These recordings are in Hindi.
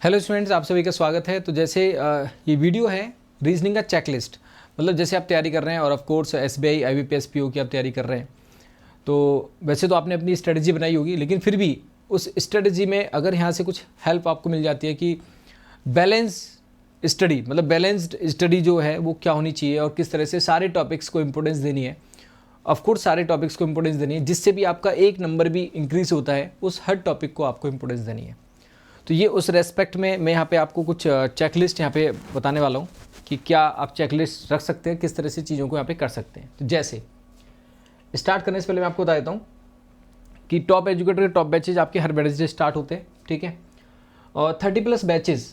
हेलो स्टूडेंट्स, आप सभी का स्वागत है। तो जैसे ये वीडियो है रीजनिंग का चेकलिस्ट, मतलब जैसे आप तैयारी कर रहे हैं और of course SBI IBPS PO की आप तैयारी कर रहे हैं, तो वैसे तो आपने अपनी स्ट्रेटजी बनाई होगी, लेकिन फिर भी उस स्ट्रेटजी में अगर यहाँ से कुछ हेल्प आपको मिल जाती है कि बैलेंस स्टडी, मतलब बैलेंस्ड स्टडी जो है वो क्या होनी चाहिए और किस तरह से सारे टॉपिक्स को इंपॉर्टेंस देनी है। ऑफ कोर्स सारे टॉपिक्स को इंपॉर्टेंस देनी है, जिससे भी आपका एक नंबर भी इंक्रीज होता है, उस हर टॉपिक को आपको इंपॉर्टेंस देनी है। तो ये उस रेस्पेक्ट में मैं यहाँ पे आपको कुछ चेकलिस्ट यहाँ पे बताने वाला हूँ कि क्या आप चेकलिस्ट रख सकते हैं, किस तरह से चीज़ों को यहाँ पे कर सकते हैं। तो जैसे स्टार्ट करने से पहले मैं आपको बता देता हूँ कि टॉप एजुकेटर के टॉप बैचेज आपके हर वेडनेसडे स्टार्ट होते हैं, ठीक है। और 30+ बैचेज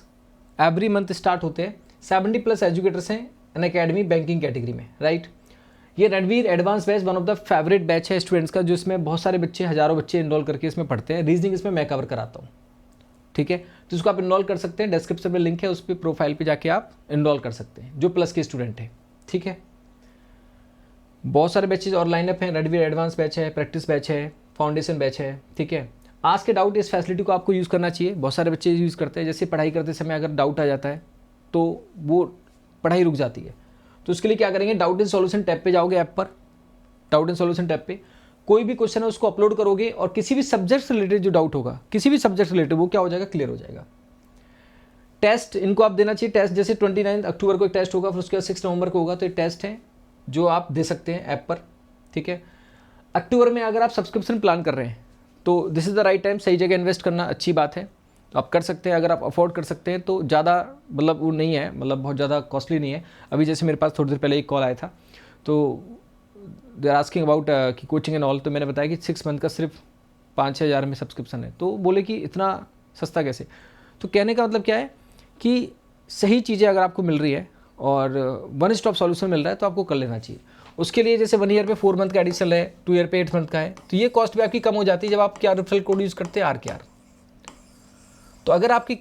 एवरी मंथ स्टार्ट होते हैं। 70+ एजुकेटर्स हैं एन अकेडमी बैंकिंग कैटेगरी में, राइट। ये Ranveer advance batch one of the favourite batch है स्टूडेंट्स का, जो इसमें बहुत सारे बच्चे, हज़ारों बच्चे इनरोल करके इसमें पढ़ते हैं। रीजनिंग इसमें मैं कवर कराता हूँ, ठीक है। तो इसको आप इनरोल कर सकते हैं, डिस्क्रिप्शन में लिंक है, उस पर प्रोफाइल पे जाके आप इनरोल कर सकते हैं जो प्लस के स्टूडेंट हैं, ठीक है। बहुत सारे बैचेज और लाइनअप हैं। रणवीर एडवांस बैच है, प्रैक्टिस बैच है, फाउंडेशन बैच है, ठीक है। आज के डाउट इस फैसिलिटी को आपको यूज़ करना चाहिए। बहुत सारे बच्चे यूज़ करते हैं, जैसे पढ़ाई करते समय अगर डाउट आ जाता है तो वो पढ़ाई रुक जाती है। तो उसके लिए क्या करेंगे, डाउट इन सॉल्यूशन टैब पे जाओगे, ऐप पर डाउट इन सॉल्यूशन टैब पे कोई भी क्वेश्चन है उसको अपलोड करोगे और किसी भी सब्जेक्ट से रिलेटेड जो डाउट होगा, किसी भी सब्जेक्ट से रिलेटेड, वो क्या हो जाएगा, क्लियर हो जाएगा। टेस्ट इनको आप देना चाहिए। टेस्ट जैसे 29 अक्टूबर को एक टेस्ट होगा, फिर उसके बाद 6 नवंबर को होगा। तो ये टेस्ट है जो आप दे सकते हैं ऐप पर, ठीक है। अक्टूबर में अगर आप सब्सक्रिप्शन प्लान कर रहे हैं तो this is the right time, सही जगह इन्वेस्ट करना अच्छी बात है। तो आप कर सकते हैं, अगर आप अफोर्ड कर सकते हैं तो ज़्यादा, मतलब वो नहीं है, मतलब बहुत ज़्यादा कॉस्टली नहीं है। अभी जैसे मेरे पास थोड़ी देर पहले एक कॉल आया था, तो दे आर आस्किंग अबाउट कि कोचिंग एंड ऑल। तो मैंने बताया कि 6 मंथ का सिर्फ 5-6 हज़ार में सब्सक्रिप्शन है। तो बोले कि इतना सस्ता कैसे। तो कहने का मतलब क्या है कि सही चीज़ें अगर आपको मिल रही है और वन स्टॉप सॉल्यूशन मिल रहा है तो आपको कर लेना चाहिए। उसके लिए जैसे 1 ईयर पे 4 मंथ का एडिशनल है, 2 ईयर पे 8 मंथ का है, तो ये कॉस्ट भी आपकी कम हो जाती है जब आप क्या रेफरल कोड यूज़ करते हैं, RKR। तो अगर आपकी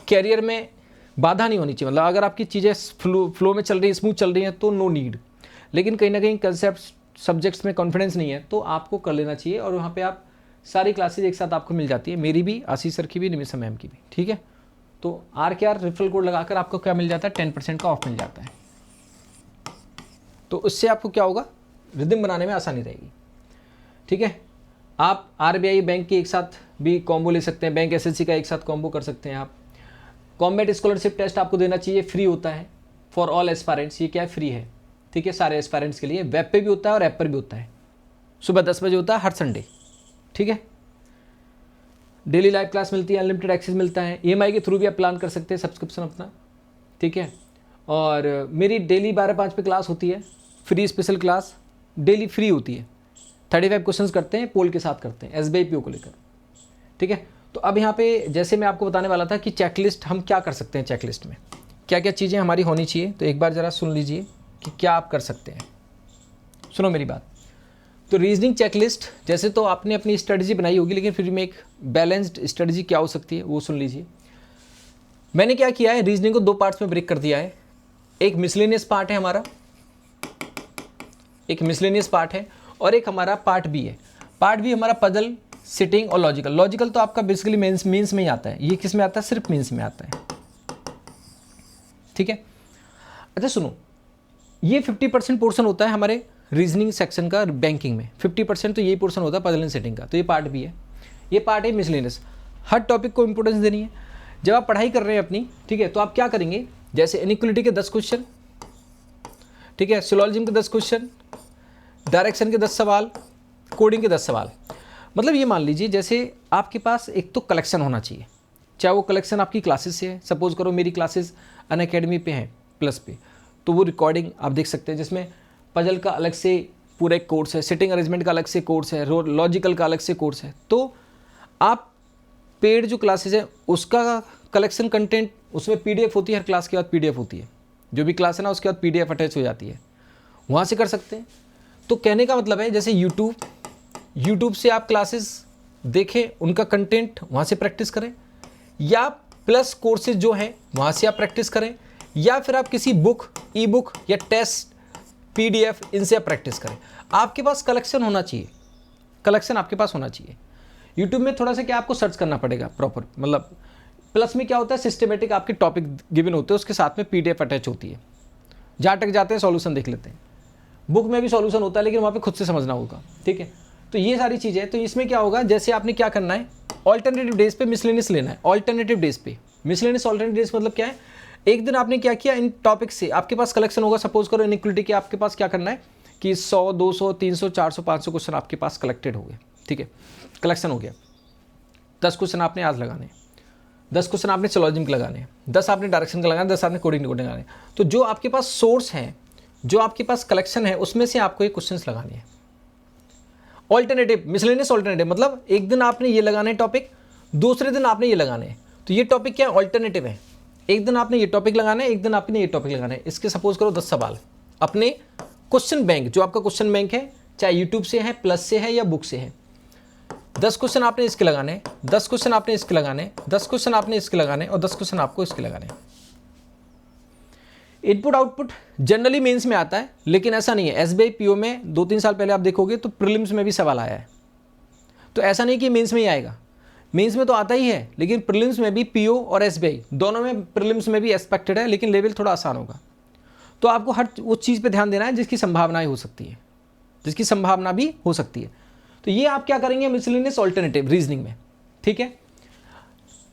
कैरियर में बाधा नहीं होनी चाहिए, मतलब अगर आपकी चीज़ें फ्लो में चल रही है, स्मूथ चल रही हैं, तो नो नीड। लेकिन कहीं ना कहीं कंसेप्ट सब्जेक्ट्स में कॉन्फिडेंस नहीं है तो आपको कर लेना चाहिए। और वहाँ पे आप सारी क्लासेज एक साथ आपको मिल जाती है, मेरी भी, आशीष सर की भी, निमिषा मैम की भी, ठीक है। तो RKR रेफरल कोड लगाकर आपको क्या मिल जाता है, 10% का ऑफ मिल जाता है। तो उससे आपको क्या होगा, रिदम बनाने में आसानी रहेगी, ठीक है। आप RBI बैंक के एक साथ भी कॉम्बो ले सकते हैं, बैंक SSC का एक साथ कॉम्बो कर सकते हैं आप। कॉम्बैट स्कॉलरशिप टेस्ट आपको देना चाहिए, फ्री होता है फॉर ऑल एस्पायरेंट्स। ये क्या है, फ्री है, ठीक है, सारे एस्पायरेंट्स के लिए। वेब पे भी होता है और ऐप पर भी होता है। सुबह 10 बजे होता है हर संडे, ठीक है। डेली लाइव क्लास मिलती है, अनलिमिटेड एक्सेस मिलता है। EMI के थ्रू भी आप प्लान कर सकते हैं सब्सक्रिप्शन अपना, ठीक है। और मेरी डेली 12-5 पे क्लास होती है, free special class daily free होती है। 35 क्वेश्चंस करते हैं, पोल के साथ करते हैं SBI PO को लेकर, ठीक है। तो अब यहाँ पे जैसे मैं आपको बताने वाला था कि चेकलिस्ट हम क्या कर सकते हैं, चेकलिस्ट में क्या क्या चीज़ें हमारी होनी चाहिए। तो एक बार ज़रा सुन लीजिए कि क्या आप कर सकते हैं। सुनो मेरी बात। तो रीजनिंग चेकलिस्ट, जैसे तो आपने अपनी स्ट्रेटजी बनाई होगी, लेकिन फिर में एक बैलेंस्ड स्ट्रेटजी क्या हो सकती है वो सुन लीजिए। मैंने क्या किया है, रीजनिंग को 2 पार्ट्स में ब्रेक कर दिया है। एक मिसलेनियस पार्ट है हमारा, एक मिसलेनियस पार्ट है, और एक हमारा पार्ट बी है। पार्ट बी हमारा पजल, सिटिंग और लॉजिकल। लॉजिकल तो आपका बेसिकली मीन्स में ही आता है। ये किस में आता है, सिर्फ मीन्स में आता है, ठीक है। अच्छा सुनो, ये 50% पोर्शन होता है हमारे रीजनिंग सेक्शन का बैंकिंग में। 50% तो यही पोर्शन होता है पजल एंड सेटिंग का। तो ये पार्ट भी है, ये पार्ट है मिसलेनियस। हर टॉपिक को इंपॉर्टेंस देनी है जब आप पढ़ाई कर रहे हैं अपनी, ठीक है। तो आप क्या करेंगे, जैसे इनइक्वालिटी के 10 क्वेश्चन, ठीक है, सिलोजिज्म के 10 क्वेश्चन, डायरेक्शन के 10 सवाल, कोडिंग के 10 सवाल। मतलब ये मान लीजिए जैसे आपके पास एक तो कलेक्शन होना चाहिए, चाहे वो कलेक्शन आपकी क्लासेस से है। सपोज करो मेरी क्लासेस अनअकैडमी पे हैं प्लस पे, तो वो रिकॉर्डिंग आप देख सकते हैं, जिसमें पजल का अलग से पूरा एक कोर्स है, सिटिंग अरेंजमेंट का अलग से कोर्स है, लॉजिकल का अलग से कोर्स है। तो आप पेड जो क्लासेस है उसका कलेक्शन कंटेंट, उसमें PDF होती है, हर क्लास के बाद PDF होती है। जो भी क्लास है ना उसके बाद PDF अटैच हो जाती है, वहाँ से कर सकते हैं। तो कहने का मतलब है जैसे यूट्यूब से आप क्लासेस देखें, उनका कंटेंट वहाँ से प्रैक्टिस करें, या प्लस कोर्सेज जो हैं वहाँ से आप प्रैक्टिस करें, या फिर आप किसी बुक, ई-बुक या टेस्ट PDF इनसे आप प्रैक्टिस करें। आपके पास कलेक्शन होना चाहिए, कलेक्शन आपके पास होना चाहिए। यूट्यूब में थोड़ा सा क्या आपको सर्च करना पड़ेगा प्रॉपर, मतलब प्लस में क्या होता है, सिस्टमेटिक आपके टॉपिक गिवन होते हैं, उसके साथ में PDF अटैच होती है, जहाँ तक जाते हैं सॉल्यूशन देख लेते हैं। बुक में भी सॉल्यूशन होता है लेकिन वहाँ पे खुद से समझना होगा, ठीक है। तो ये सारी चीज़ें हैं। तो इसमें क्या होगा, जैसे आपने क्या करना है, ऑल्टरनेटिव डेज पे मिसलेनियस लेना है। ऑल्टरनेटिव डेज पे मिसलेनियस, ऑल्टरनेटिव डेज मतलब क्या है, एक दिन आपने क्या किया, इन टॉपिक से आपके पास कलेक्शन होगा, सपोज करो इनइक्वालिटी के आपके पास क्या करना है कि 100, 200, 300, 400, 500 क्वेश्चन आपके पास कलेक्टेड हो गए, ठीक है, कलेक्शन हो गया। 10 क्वेश्चन आपने आज लगाने, 10 क्वेश्चन आपने सिलोजिज्म के लगाने, 10 आपने डायरेक्शन का लगाना, 10 आपने कोडिंग लगाने। तो जो आपके पास सोर्स है, जो आपके पास कलेक्शन है, उसमें से आपको ये क्वेश्चंस लगाने हैं। ऑल्टरनेटिव, मिसलेनियस ऑल्टरनेटिव मतलब एक दिन आपने ये लगाने टॉपिक, दूसरे दिन आपने ये लगाने हैं। तो ये टॉपिक क्या है, ऑल्टरनेटिव है। एक दिन आपने ये टॉपिक लगाना है, एक दिन आपने ये टॉपिक लगाना है। इसके सपोज करो 10 सवाल अपने क्वेश्चन बैंक, जो आपका क्वेश्चन बैंक है, चाहे यूट्यूब से है, प्लस से है या बुक से है, 10 क्वेश्चन आपने इसके लगाने, 10 क्वेश्चन आपने इसके लगाने, 10 क्वेश्चन आपने इसके लगाने और 10 क्वेश्चन आपको इसके लगाने। इनपुट आउटपुट जनरली मेंस में आता है, लेकिन ऐसा नहीं है। SBI PO में 2-3 साल पहले आप देखोगे तो प्रीलिम्स में भी सवाल आया है। तो ऐसा नहीं कि मेंस में ही आएगा, मेंस में तो आता ही है, लेकिन प्रीलिम्स में भी PO और SBI दोनों में, प्रीलिम्स में भी एक्सपेक्टेड है, लेकिन लेवल थोड़ा आसान होगा। तो आपको हर उस चीज़ पे ध्यान देना है जिसकी संभावनाएं हो सकती है, जिसकी संभावना भी हो सकती है। तो ये आप क्या करेंगे मिसलेनियस ऑल्टरनेटिव रीजनिंग में, ठीक है।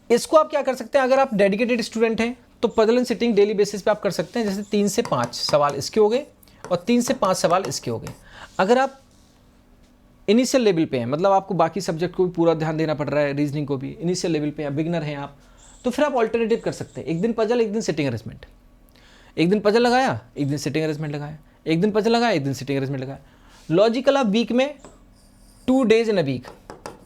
इसको आप क्या कर सकते हैं, अगर आप डेडिकेटेड स्टूडेंट हैं तो puzzle and sitting daily basis पे आप कर सकते हैं। जैसे 3 से 5 सवाल इसके हो गए और 3 से 5 सवाल इसके हो गए। अगर आप इनिशियल लेवल पे हैं, मतलब आपको बाकी सब्जेक्ट को भी पूरा ध्यान देना पड़ रहा है, रीजनिंग को भी, इनिशियल लेवल पे हैं, बिगिनर हैं आप, तो फिर आप ऑल्टरनेटिव कर सकते हैं। एक दिन पजल, एक दिन सिटिंग अरेंजमेंट, एक दिन पजल लगाया, एक दिन सिटिंग अरेंजमेंट लगाया, एक दिन पजल लगाया, एक दिन सिटिंग अरेंजमेंट लगाया। लॉजिकल आप वीक में 2 days in a week,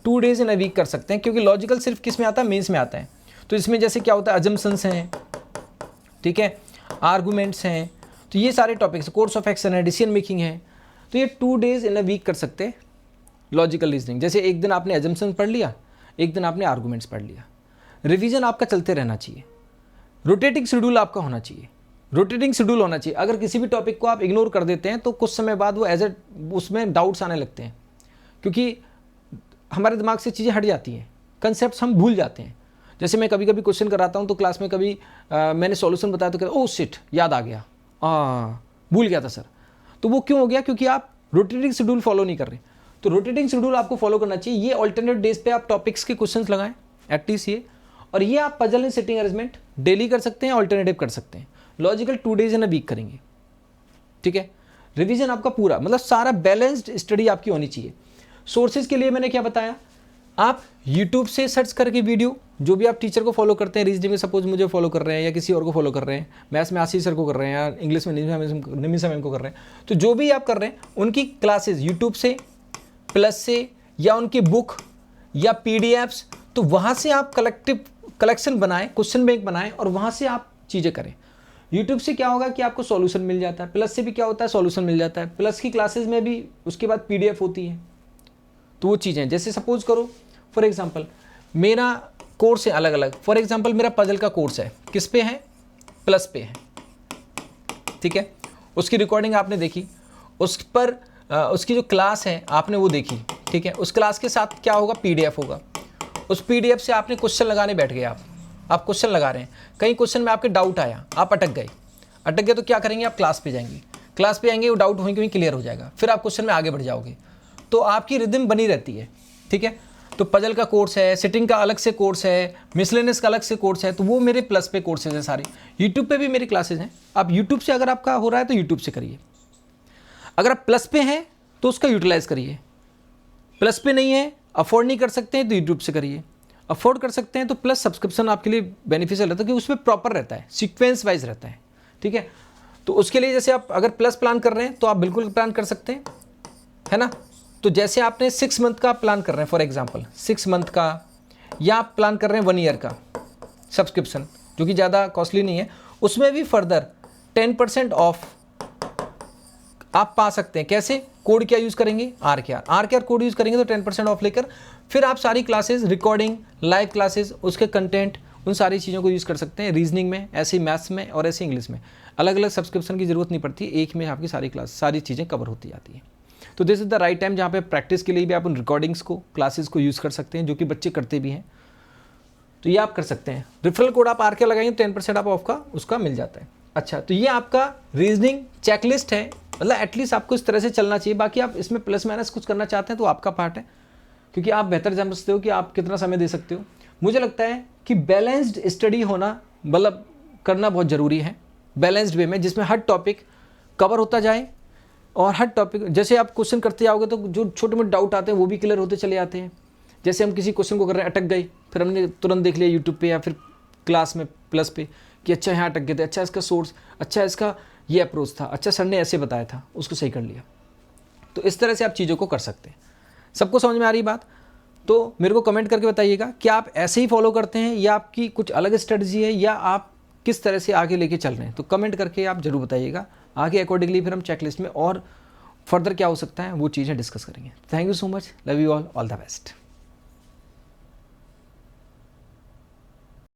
2 days in a week कर सकते हैं, क्योंकि लॉजिकल सिर्फ किस में आता है, मेंस में आता है। तो इसमें जैसे क्या होता है, अजम्पशंस हैं, ठीक है, आर्गूमेंट्स हैं, तो ये सारे टॉपिक्स, कोर्स ऑफ एक्शन है, डिसीजन मेकिंग है, तो ये 2 डेज इन अ वीक कर सकते हैं लॉजिकल रीजनिंग। जैसे एक दिन आपने अजम्पशन पढ़ लिया, एक दिन आपने आर्गूमेंट्स पढ़ लिया। रिवीजन आपका चलते रहना चाहिए, रोटेटिंग शेड्यूल आपका होना चाहिए, रोटेटिंग शेड्यूल होना चाहिए। अगर किसी भी टॉपिक को आप इग्नोर कर देते हैं तो कुछ समय बाद वो एज ए उसमें डाउट्स आने लगते हैं, क्योंकि हमारे दिमाग से चीज़ें हट जाती हैं, कंसेप्ट हम भूल जाते हैं। जैसे मैं कभी कभी क्वेश्चन कराता हूँ तो क्लास में कभी मैंने सॉल्यूशन बताया तो कहते, ओह शिट याद आ गया, भूल गया था सर। तो वो क्यों हो गया, क्योंकि आप रोटेटिंग शेड्यूल फॉलो नहीं कर रहे। तो रोटेटिंग शेड्यूल आपको फॉलो करना चाहिए। ये ऑल्टरनेट डेज पे आप टॉपिक्स के क्वेश्चंस लगाएं एटलीस्ट ये, और ये आप puzzle and sitting arrangement daily कर सकते हैं, ऑल्टरनेटिव कर सकते हैं। Logical 2 days in a week करेंगे, ठीक है। रिवीजन आपका पूरा, मतलब सारा बैलेंस्ड स्टडी आपकी होनी चाहिए। सोर्सेज के लिए मैंने क्या बताया, आप YouTube से सर्च करके वीडियो, जो भी आप टीचर को फॉलो करते हैं, रीजनिंग में सपोज मुझे फॉलो कर रहे हैं या किसी और को फॉलो कर रहे हैं, मैथ्स में आशीष सर को कर रहे हैं या इंग्लिश में निमिषा मैम को कर रहे हैं, तो जो भी आप कर रहे हैं उनकी क्लासेस YouTube से, प्लस से, या उनकी बुक या PDFs, तो वहाँ से आप कलेक्शन बनाएं, क्वेश्चन बैंक बनाएं और वहाँ से आप चीज़ें करें। यूट्यूब से क्या होगा कि आपको सॉल्यूशन मिल जाता है, प्लस से भी क्या होता है, सॉल्यूशन मिल जाता है, प्लस की क्लासेस में भी उसके बाद PDF होती है। तो वो चीज़ें, जैसे सपोज करो फॉर एग्जांपल मेरा कोर्स है अलग अलग, फॉर एग्जांपल मेरा पजल का कोर्स है, किस पे है, प्लस पे है, ठीक है। उसकी रिकॉर्डिंग आपने देखी, उस पर उसकी जो क्लास है आपने वो देखी, ठीक है। उस क्लास के साथ क्या होगा, PDF होगा। उस PDF से आपने क्वेश्चन लगाने बैठ गए, आप क्वेश्चन लगा रहे हैं, कई क्वेश्चन में आपके डाउट आया, आप अटक गए तो क्या करेंगे, आप क्लास पे जाएंगे, क्लास पे आएंगे, वो डाउट वहीं कहीं क्लियर हो जाएगा, फिर आप क्वेश्चन में आगे बढ़ जाओगे। तो आपकी रिदम बनी रहती है, ठीक है। तो पजल का कोर्स है, सिटिंग का अलग से कोर्स है, मिसलेनियस का अलग से कोर्स है, तो वो मेरे प्लस पे कोर्सेज हैं सारे। यूट्यूब पे भी मेरी क्लासेज हैं। आप यूट्यूब से अगर आपका हो रहा है तो यूट्यूब से करिए, अगर आप प्लस पे हैं तो उसका यूटिलाइज करिए, प्लस पे नहीं है, अफोर्ड नहीं कर सकते हैं तो यूट्यूब से करिए, अफोर्ड कर सकते हैं तो प्लस सब्सक्रिप्शन आपके लिए बेनिफिशियल रहता है, क्योंकि उसमें प्रॉपर रहता है, सीक्वेंस वाइज रहता है, ठीक है। तो उसके लिए जैसे आप अगर प्लस प्लान कर रहे हैं तो आप बिल्कुल प्लान कर सकते हैं, है ना। तो जैसे आपने 6 मंथ का प्लान कर रहे हैं, फॉर एग्जांपल 6 मंथ का, या आप प्लान कर रहे हैं 1 ईयर का सब्सक्रिप्शन, जो कि ज़्यादा कॉस्टली नहीं है, उसमें भी फर्दर 10% ऑफ आप पा सकते हैं। कैसे, कोड क्या यूज़ करेंगे, RKR कोड यूज़ करेंगे तो 10% ऑफ लेकर फिर आप सारी क्लासेस, रिकॉर्डिंग, लाइव क्लासेस, उसके कंटेंट, उन सारी चीज़ों को यूज़ कर सकते हैं। रीजनिंग में ऐसे ही, मैथ्स में और ऐसे इंग्लिश में अलग अलग सब्सक्रिप्शन की ज़रूरत नहीं पड़ती, एक में आपकी सारी क्लास, सारी चीज़ें कवर होती जाती हैं। तो this is the right time जहाँ पे प्रैक्टिस के लिए भी आप उन रिकॉर्डिंग्स को, क्लासेस को यूज़ कर सकते हैं, जो कि बच्चे करते भी हैं। तो ये आप कर सकते हैं। रेफरल कोड आप RK लगाएंगे 10% आप ऑफ का उसका मिल जाता है। अच्छा, तो ये आपका रीजनिंग चेकलिस्ट है, मतलब एटलीस्ट आपको इस तरह से चलना चाहिए। बाकी आप इसमें प्लस माइनस कुछ करना चाहते हैं तो आपका पार्ट है, क्योंकि आप बेहतर जान सकते हो कि आप कितना समय दे सकते हो। मुझे लगता है कि बैलेंस्ड स्टडी होना मतलब करना बहुत ज़रूरी है, बैलेंस्ड वे में, जिसमें हर टॉपिक कवर होता जाए और हर टॉपिक, जैसे आप क्वेश्चन करते जाओगे तो जो छोटे मोटे डाउट आते हैं वो भी क्लियर होते चले जाते हैं। जैसे हम किसी क्वेश्चन को कर रहे हैं, अटक गए, फिर हमने तुरंत देख लिया यूट्यूब पे या फिर क्लास में प्लस पे कि अच्छा यहाँ अटक गए थे, अच्छा इसका सोर्स, अच्छा इसका ये अप्रोच था, अच्छा सर ने ऐसे बताया था, उसको सही कर लिया। तो इस तरह से आप चीज़ों को कर सकते हैं। सबको समझ में आ रही बात? तो मेरे को कमेंट करके बताइएगा कि आप ऐसे ही फॉलो करते हैं या आपकी कुछ अलग स्ट्रेटजी है, या आप किस तरह से आगे लेके चल रहे हैं। तो कमेंट करके आप ज़रूर बताइएगा। आगे अकॉर्डिंगली फिर हम चेकलिस्ट में और फर्दर क्या हो सकता है वो चीज़ें डिस्कस करेंगे। Thank you so much, love you all the best.